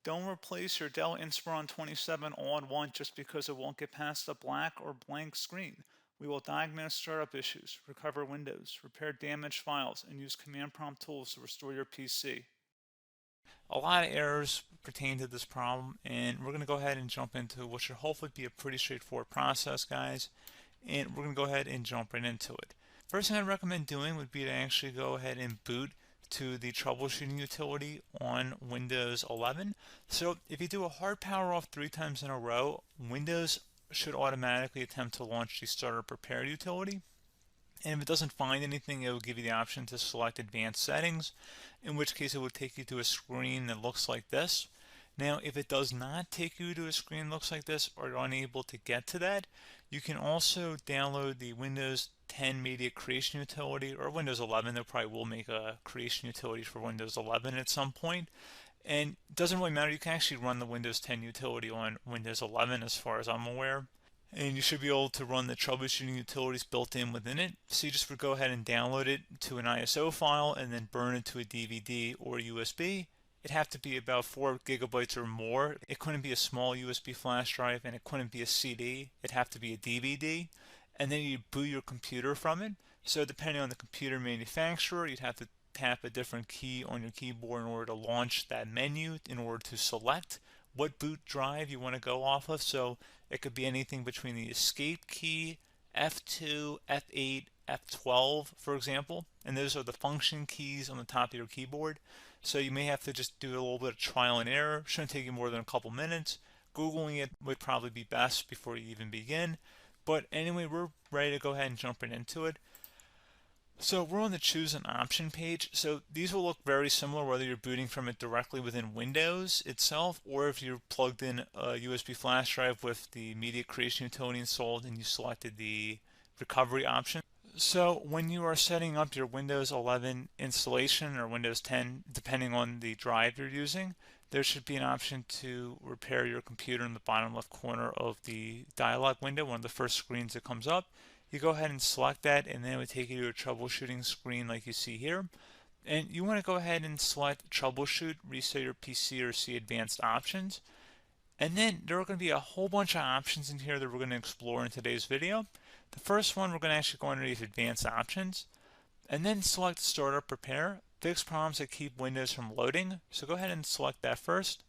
Don't replace your Dell Inspiron 27 all at once just because it won't get past the black or blank screen. We will diagnose startup issues, recover Windows, repair damaged files, and use command prompt tools to restore your PC. A lot of errors pertain to this problem, and we're going to go ahead and jump into what should hopefully be a pretty straightforward process, guys. And we're going to go ahead and jump right into it. First thing I'd recommend doing would be to actually go ahead and boot to the troubleshooting utility on Windows 11. So if you do a hard power off 3 times in a row, Windows should automatically attempt to launch the startup repair utility. And if it doesn't find anything, it will give you the option to select advanced settings, in which case it will take you to a screen that looks like this. Now, if it does not take you to a screen that looks like this, or you're unable to get to that, you can also download the Windows 10 Media Creation Utility, or Windows 11. They probably will make a creation utility for Windows 11 at some point. And it doesn't really matter, you can actually run the Windows 10 utility on Windows 11 as far as I'm aware. And you should be able to run the troubleshooting utilities built in within it. So you just would go ahead and download it to an ISO file and then burn it to a DVD or USB. It'd have to be about 4 gigabytes or more. It couldn't be a small USB flash drive, and it couldn't be a CD. It'd have to be a DVD. And then you boot your computer from it. So depending on the computer manufacturer, you'd have to tap a different key on your keyboard in order to launch that menu, in order to select what boot drive you want to go off of. So it could be anything between the escape key, F2, F8, F12, for example. And those are the function keys on the top of your keyboard. So you may have to just do a little bit of trial and error. Shouldn't take you more than a couple minutes. Googling it would probably be best before you even begin. But anyway, we're ready to go ahead and jump right into it. So we're on the choose an option page. So these will look very similar whether you're booting from it directly within Windows itself, or if you're plugged in a USB flash drive with the media creation utility installed and you selected the recovery option. So when you are setting up your Windows 11 installation or Windows 10, depending on the drive you're using, there should be an option to repair your computer in the bottom left corner of the dialog window, one of the first screens that comes up. You go ahead and select that, and then it would take you to a troubleshooting screen like you see here. And you want to go ahead and select troubleshoot, reset your PC, or see advanced options. And then there are going to be a whole bunch of options in here that we're going to explore in today's video. The first one, we're going to actually go underneath advanced options, and then select startup repair, fix problems that keep Windows from loading. So go ahead and select that first.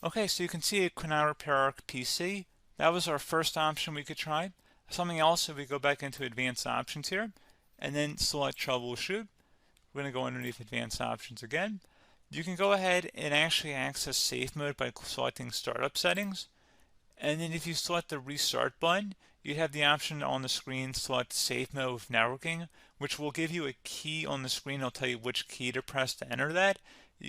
Okay, so you can see it could now repair our PC. That was our first option we could try. Something else, if we go back into advanced options here, and then select troubleshoot, we're going to go underneath advanced options again. You can go ahead and actually access safe mode by selecting startup settings. And then if you select the restart button, you have the option on the screen, select safe mode with networking, which will give you a key on the screen. It'll tell you which key to press to enter that.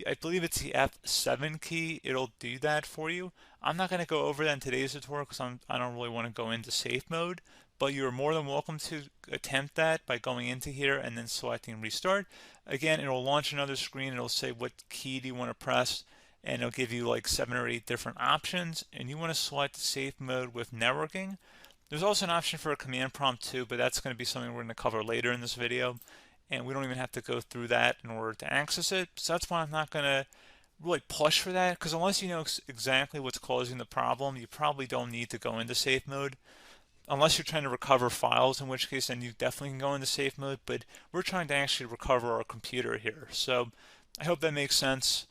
I believe it's the F7 key. It'll do that for you. I'm not going to go over that in today's tutorial because I don't really want to go into safe mode, but you're more than welcome to attempt that by going into here and then selecting restart. Again, it'll launch another screen. It'll say what key do you want to press, and it'll give you like 7 or 8 different options, and you want to select safe mode with networking. There's also an option for a command prompt too, but that's going to be something we're going to cover later in this video, and we don't even have to go through that in order to access it. So that's why I'm not going to really push for that, because unless you know exactly what's causing the problem, you probably don't need to go into safe mode. Unless you're trying to recover files, in which case then you definitely can go into safe mode, but we're trying to actually recover our computer here. So I hope that makes sense.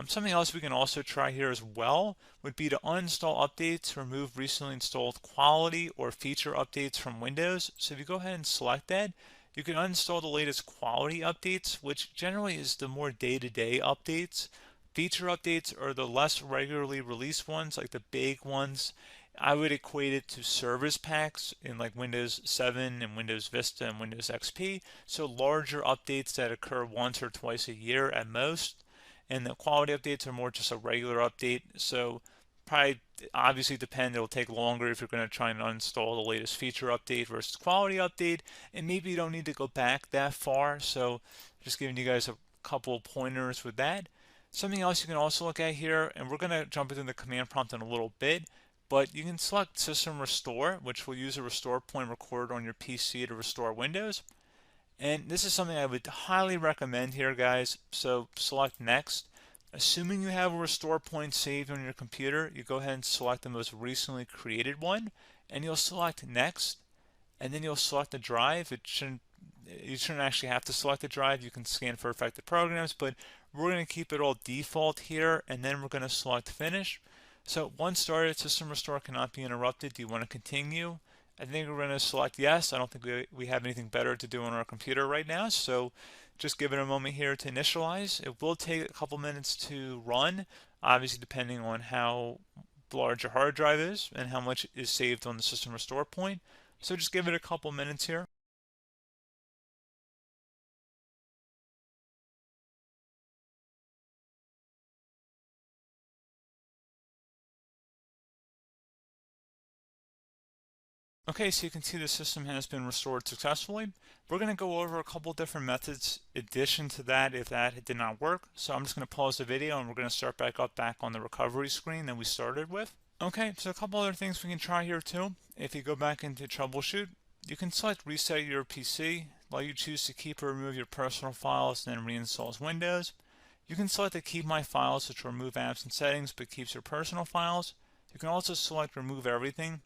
Something else we can also try here as well would be to uninstall updates, remove recently installed quality or feature updates from Windows. So if you go ahead and select that, you can uninstall the latest quality updates, which generally is the more day-to-day updates. Feature updates are the less regularly released ones, like the big ones. I would equate it to service packs in like Windows 7 and Windows Vista and Windows XP. So larger updates that occur once or twice a year at most. And the quality updates are more just a regular update. So probably obviously depend, it'll take longer if you're going to try and uninstall the latest feature update versus quality update. And maybe you don't need to go back that far. So just giving you guys a couple of pointers with that. Something else you can also look at here, and we're going to jump into the command prompt in a little bit, but you can select System Restore, which will use a restore point recorded on your PC to restore Windows. And this is something I would highly recommend here, guys. So select next. Assuming you have a restore point saved on your computer, you go ahead and select the most recently created one, and you'll select next, and then you'll select the drive. You shouldn't actually have to select the drive. You can scan for affected programs, but we're going to keep it all default here, and then we're going to select finish. So once started, system restore cannot be interrupted. Do you want to continue? I think we're going to select yes. I don't think we have anything better to do on our computer right now, so just give it a moment here to initialize. It will take a couple minutes to run, obviously depending on how large your hard drive is and how much is saved on the system restore point. So just give it a couple minutes here. Okay, so you can see the system has been restored successfully. We're going to go over a couple different methods in addition to that if that did not work. So I'm just going to pause the video and we're going to start back on the recovery screen that we started with. Okay, so a couple other things we can try here too. If you go back into troubleshoot, you can select reset your PC, let you choose to keep or remove your personal files and then reinstalls Windows. You can select to keep my files, which will remove apps and settings but keeps your personal files. You can also select remove everything,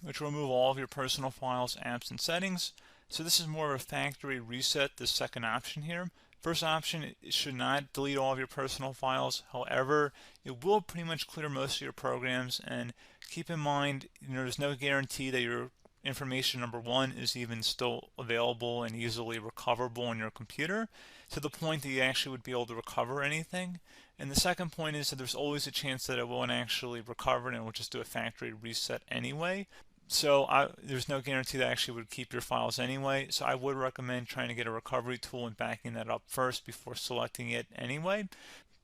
which will remove all of your personal files, apps, and settings. So this is more of a factory reset, the second option here. First option, it should not delete all of your personal files. However, it will pretty much clear most of your programs, and keep in mind, there's no guarantee that your information, number one, is even still available and easily recoverable on your computer to the point that you actually would be able to recover anything. And the second point is that there's always a chance that it won't actually recover and it will just do a factory reset anyway. So there's no guarantee that actually would keep your files anyway. So I would recommend trying to get a recovery tool and backing that up first before selecting it anyway.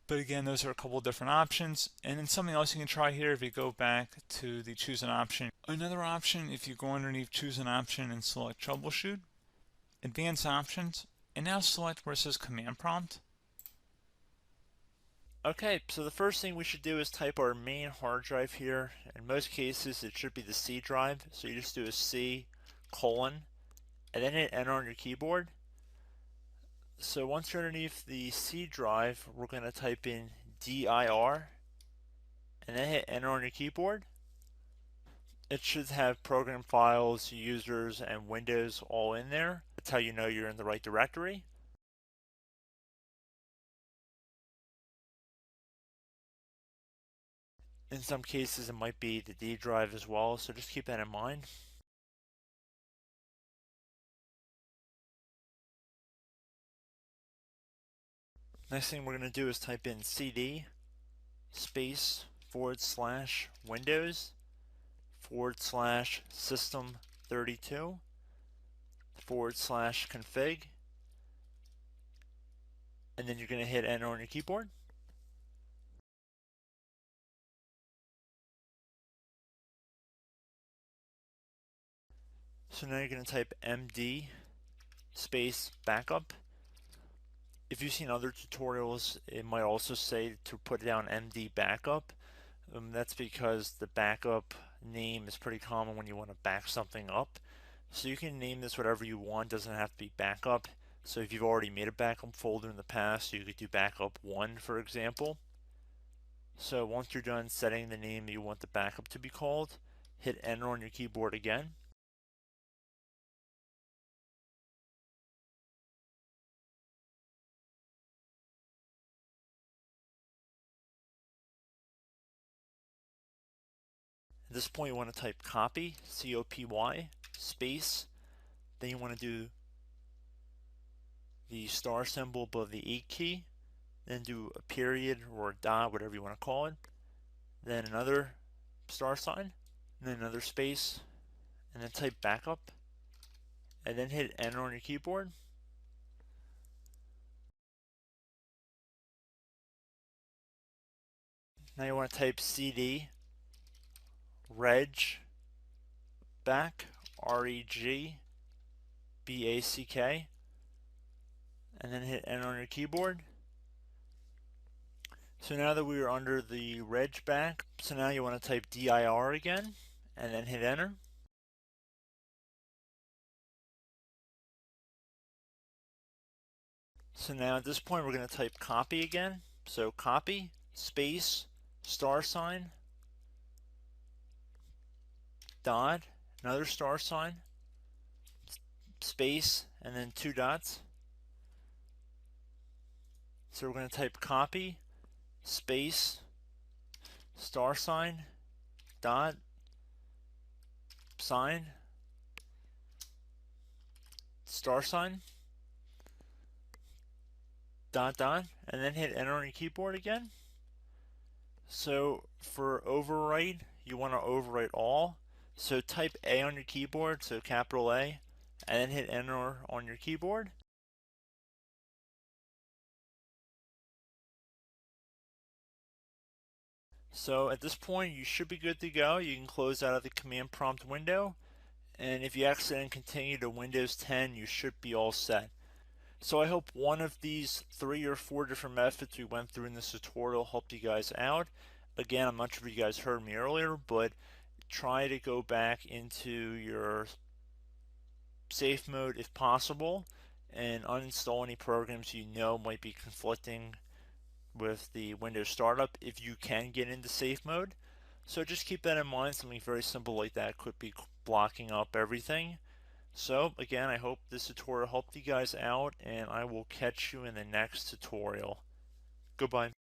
But again, those are a couple different options. And then something else you can try here if you go back to the choose an option. Another option, if you go underneath choose an option and select troubleshoot, advanced options, and now select where it says command prompt. Okay, so the first thing we should do is type our main hard drive here. In most cases, it should be the C drive. So you just do a C colon and then hit enter on your keyboard. So once you're underneath the C drive, we're going to type in dir and then hit enter on your keyboard. It should have program files, users, and Windows all in there. That's how you know you're in the right directory. In some cases, it might be the D drive as well, so just keep that in mind. Next thing we're going to do is type in cd space / Windows / system 32 / config, and then you're going to hit enter on your keyboard. So now you're going to type md space backup. If you've seen other tutorials, it might also say to put down md backup. That's because the backup name is pretty common when you want to back something up. So you can name this whatever you want, doesn't have to be backup. So if you've already made a backup folder in the past, you could do backup 1, for example. So once you're done setting the name you want the backup to be called, hit enter on your keyboard again. At this point you want to type copy, C-O-P-Y, space, then you want to do the star symbol above the 8 key, then do a period or a dot, whatever you want to call it, then another star sign, and then another space, and then type backup, and then hit enter on your keyboard. Now you want to type cd reg back, REG BACK, and then hit enter on your keyboard. So now that we are under the reg back, so now you want to type dir again, and then hit enter. So now at this point we're going to type copy again. So copy, space, $, dot, another $, space, and then 2 dots. So we're going to type copy, space, $, dot, sign, $, dot, dot, and then hit enter on your keyboard again. So for overwrite, you want to overwrite all. So type A on your keyboard, so capital A, and then hit enter on your keyboard. So at this point, you should be good to go. You can close out of the command prompt window, and if you accidentally continue to Windows 10, you should be all set. So I hope one of these 3 or 4 different methods we went through in this tutorial helped you guys out. Again, I'm not sure if you guys heard me earlier, but try to go back into your safe mode if possible and uninstall any programs you know might be conflicting with the Windows startup if you can get into safe mode. So just keep that in mind. Something very simple like that could be blocking up everything. So again, I hope this tutorial helped you guys out, and I will catch you in the next tutorial. Goodbye.